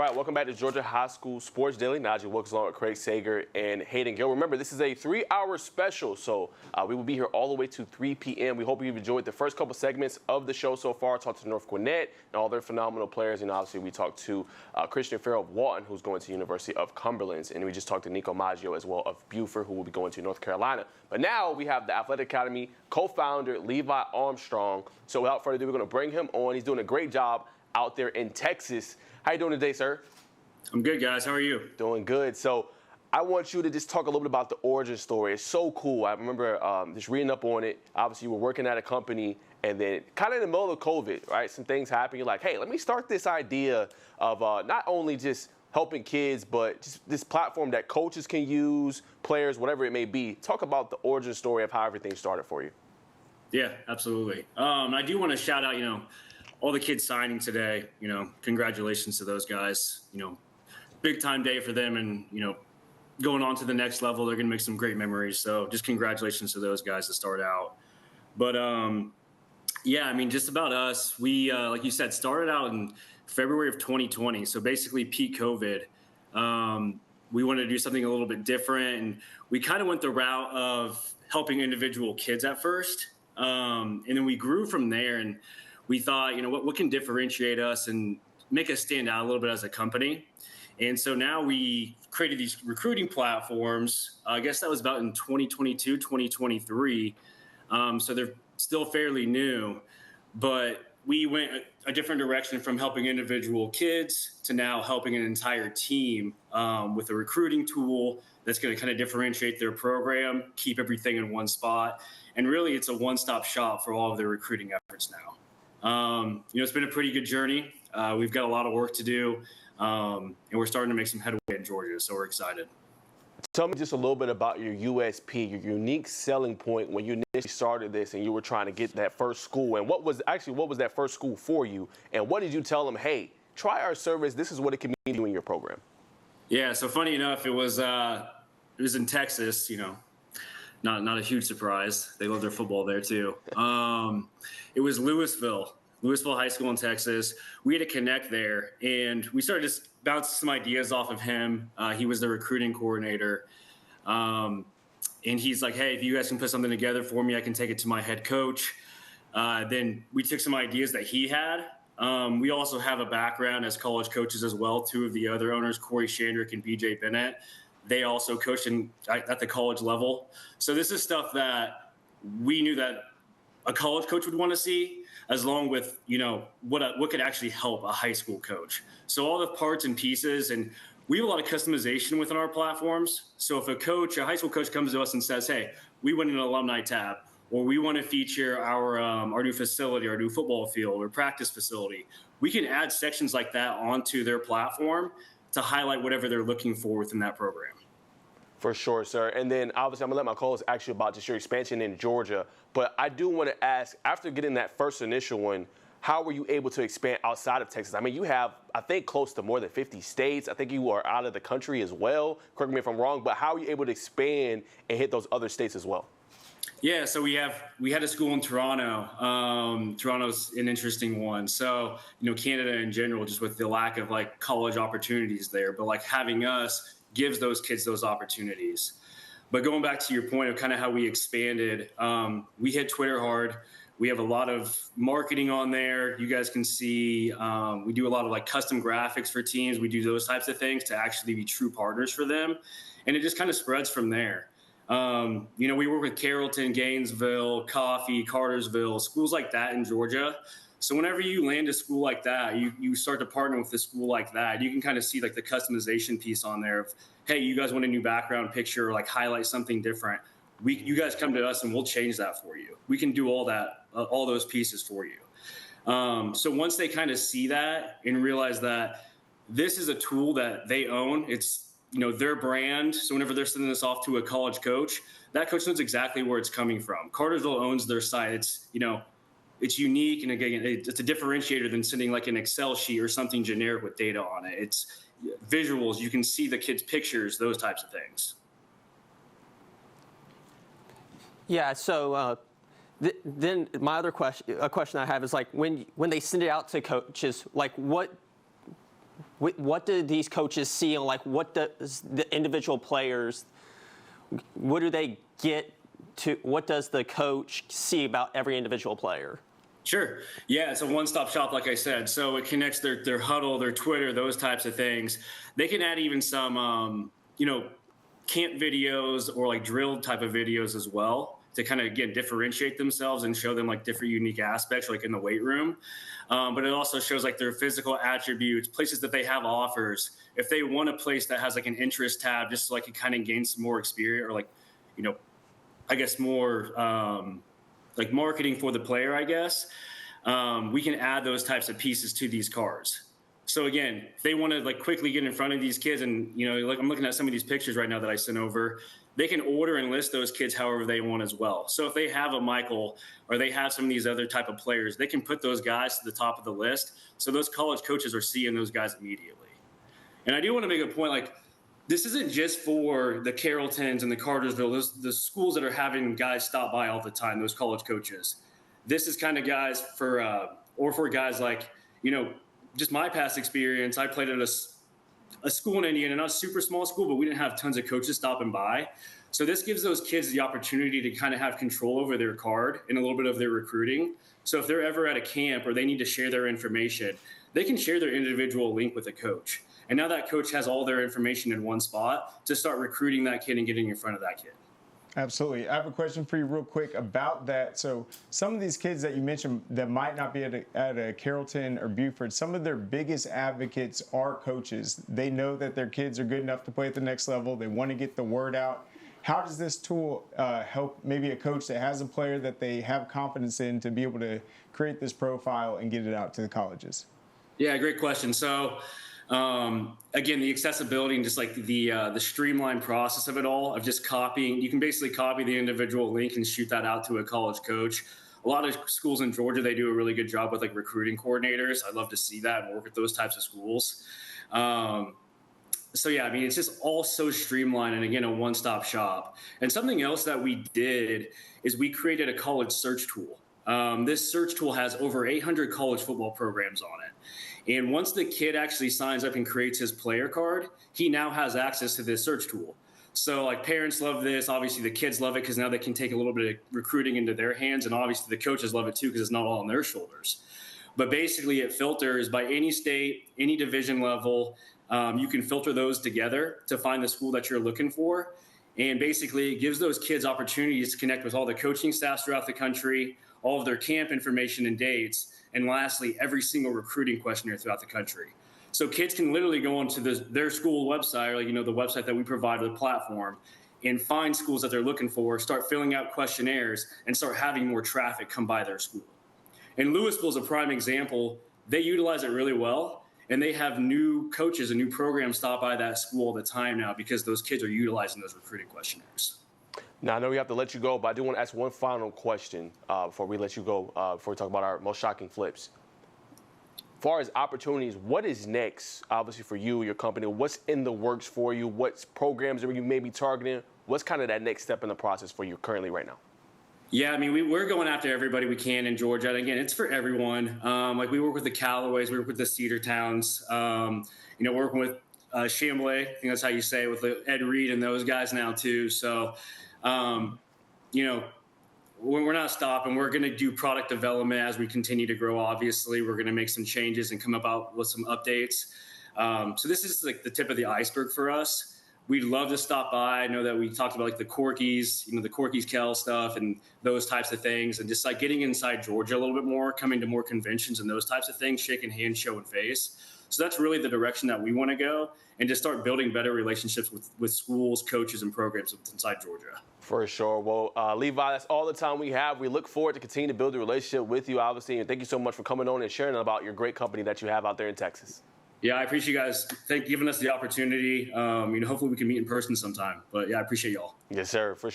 right, welcome back to Georgia High School Sports Daily. Najee Wilkes along with Craig Sager and Hayden Gill. Remember, this is a 3-hour special, so we will be here all the way to 3 p.m. We hope you've enjoyed the first couple segments of the show so far. Talked to North Gwinnett and all their phenomenal players. And obviously, we talked to Christian Farrell of Walton, who's going to the University of Cumberland. And we just talked to Nico Maggio as well of Buford, who will be going to North Carolina. But now we have the Athletic Academy co-founder, Levi Armstrong. So without further ado, we're going to bring him on. He's doing a great job out there in Texas. How you doing today, sir? I'm good, guys. How are you? Doing good. So I want you to just talk a little bit about the origin story. It's so cool. I remember just reading up on it. Obviously, you were working at a company, and then kind of in the middle of COVID, right, some things happen. You're like, hey, let me start this idea of not only just helping kids, but just this platform that coaches can use, players, whatever it may be. Talk about the origin story of how everything started for you. Yeah, absolutely. I do want to shout out, all the kids signing today. Congratulations to those guys. Big time day for them, and going on to the next level, they're going to make some great memories. So just congratulations to those guys to start out. But yeah, I mean, just about us. We, like you said, started out in February of 2020. So basically peak COVID. We wanted to do something a little bit different, and we kind of went the route of helping individual kids at first. And then we grew from there, and we thought, what can differentiate us and make us stand out a little bit as a company. And so now we created these recruiting platforms. I guess that was about in 2022, 2023. So they're still fairly new, but we went a different direction from helping individual kids to now helping an entire team with a recruiting tool that's going to kind of differentiate their program, keep everything in one spot. And really, it's a one-stop shop for all of their recruiting efforts now. It's been a pretty good journey. We've got a lot of work to do, and we're starting to make some headway in Georgia, so we're excited. Tell me just a little bit about your USP, your unique selling point when you initially started this and you were trying to get that first school. And what was that first school for you? And what did you tell them, hey, try our service. This is what it can mean to you in your program. Yeah, so funny enough, it was in Texas, Not a huge surprise. They love their football there too. It was Louisville High School in Texas. We had to connect there, and we started just bouncing some ideas off of him. He was the recruiting coordinator. And he's like, hey, if you guys can put something together for me, I can take it to my head coach. Then we took some ideas that he had. We also have a background as college coaches as well. Two of the other owners, Corey Shandrick and BJ Bennett, they also coached at the college level. So this is stuff that we knew that a college coach would want to see, as long with, what could actually help a high school coach. So all the parts and pieces, and we have a lot of customization within our platforms. So if a high school coach comes to us and says, hey, we want an alumni tab, or we want to feature our new facility, our new football field or practice facility, we can add sections like that onto their platform to highlight whatever they're looking for within that program. For sure, sir. And then obviously I'm going to let my co-host ask you about just your expansion in Georgia. But I do want to ask, after getting that first initial one, how were you able to expand outside of Texas? I mean, you have, I think, close to more than 50 states. I think you are out of the country as well. Correct me if I'm wrong, but how are you able to expand and hit those other states as well? Yeah, so we had a school in Toronto. Toronto's an interesting one. So, Canada in general, just with the lack of college opportunities there, but having us gives those kids those opportunities. But going back to your point of kind of how we expanded, we hit Twitter hard. We have a lot of marketing on there. You guys can see we do a lot of custom graphics for teams. We do those types of things to actually be true partners for them. And it just kind of spreads from there. We work with Carrollton, Gainesville, Coffee, Cartersville, schools like that in Georgia. So whenever you land a school like that, you start to partner with a school like that. You can kind of see the customization piece on there of, hey, you guys want a new background picture, or highlight something different. You guys come to us and we'll change that for you. We can do all that, all those pieces for you. So once they kind of see that and realize that this is a tool that they own, it's their brand. So whenever they're sending this off to a college coach, that coach knows exactly where it's coming from. Cartersville owns their site. It's unique, and again, it's a differentiator than sending an Excel sheet or something generic with data on it. It's visuals. You can see the kids' pictures, those types of things. Yeah. So then my other question I have is when they send it out to coaches, what do these coaches see, and like what does the individual players, what do they get to, what does the coach see about every individual player? Sure. Yeah, it's a one-stop shop, like I said. So it connects their huddle, their Twitter, those types of things. They can add even some, camp videos or like drill type of videos as well to kind of, again, differentiate themselves and show them like different unique aspects, like in the weight room. But it also shows like their physical attributes, places that they have offers. If they want a place that has like an interest tab, just so like it kind of gain some more experience or like, I guess more like marketing for the player, I guess, we can add those types of pieces to these cards. So again, if they want to like quickly get in front of these kids and, like I'm looking at some of these pictures right now that I sent over, they can order and list those kids however they want as well. So if they have a Michael or they have some of these other type of players, they can put those guys to the top of the list. So those college coaches are seeing those guys immediately. And I do want to make a point, like, this isn't just for the Carrolltons and the Cartersville, the schools that are having guys stop by all the time, those college coaches. This is kind of guys for, or for guys like, just my past experience. I played at a school in Indiana, not a super small school, but we didn't have tons of coaches stopping by. So this gives those kids the opportunity to kind of have control over their card and a little bit of their recruiting. So if they're ever at a camp or they need to share their information, they can share their individual link with a coach. And now that coach has all their information in one spot to start recruiting that kid and getting in front of that kid. Absolutely. I have a question for you real quick about that. So some of these kids that you mentioned that might not be at a Carrollton or Buford, some of their biggest advocates are coaches. They know that their kids are good enough to play at the next level. They want to get the word out. How does this tool help maybe a coach that has a player that they have confidence in to be able to create this profile and get it out to the colleges? Yeah, great question. So again, the accessibility and just like the streamlined process of it all, of just copying, you can basically copy the individual link and shoot that out to a college coach. A lot of schools in Georgia, they do a really good job with like recruiting coordinators. I'd love to see that and work with those types of schools. So yeah, I mean, it's just all so streamlined and again, a one-stop shop. And something else that we did is we created a college search tool. This search tool has over 800 college football programs on it. And once the kid actually signs up and creates his player card, he now has access to this search tool. So like parents love this. Obviously the kids love it because now they can take a little bit of recruiting into their hands. And obviously the coaches love it too because it's not all on their shoulders. But basically it filters by any state, any division level. You can filter those together to find the school that you're looking for. And basically it gives those kids opportunities to connect with all the coaching staffs throughout the country, all of their camp information and dates, and lastly, every single recruiting questionnaire throughout the country. So kids can literally go onto their school website, or the website that we provide, the platform, and find schools that they're looking for, start filling out questionnaires, and start having more traffic come by their school. And Louisville is a prime example. They utilize it really well, and they have new coaches and new programs stop by that school all the time now because those kids are utilizing those recruiting questionnaires. Now, I know we have to let you go, but I do want to ask one final question before we let you go, before we talk about our most shocking flips. As far as opportunities, what is next, obviously, for you, your company? What's in the works for you? What programs are you maybe targeting? What's kind of that next step in the process for you currently right now? Yeah, I mean, we're going after everybody we can in Georgia. And again, it's for everyone. Like we work with the Callaways, we work with the Cedar Towns, working with Chambly, I think that's how you say it, with Ed Reed and those guys now too. So, we're not stopping. We're going to do product development as we continue to grow. Obviously, we're going to make some changes and come about with some updates. So this is like the tip of the iceberg for us. We'd love to stop by. I know that we talked about like the Corkies, the Corkies Kel stuff and those types of things, and just like getting inside Georgia a little bit more, coming to more conventions and those types of things, shaking hands, showing face. So that's really the direction that we want to go, and just start building better relationships with schools, coaches, and programs inside Georgia. For sure. Well, Levi, that's all the time we have. We look forward to continue to build a relationship with you, obviously, and thank you so much for coming on and sharing about your great company that you have out there in Texas. Yeah, I appreciate you guys giving us the opportunity. Hopefully we can meet in person sometime. But yeah, I appreciate y'all. Yes, sir. For sure.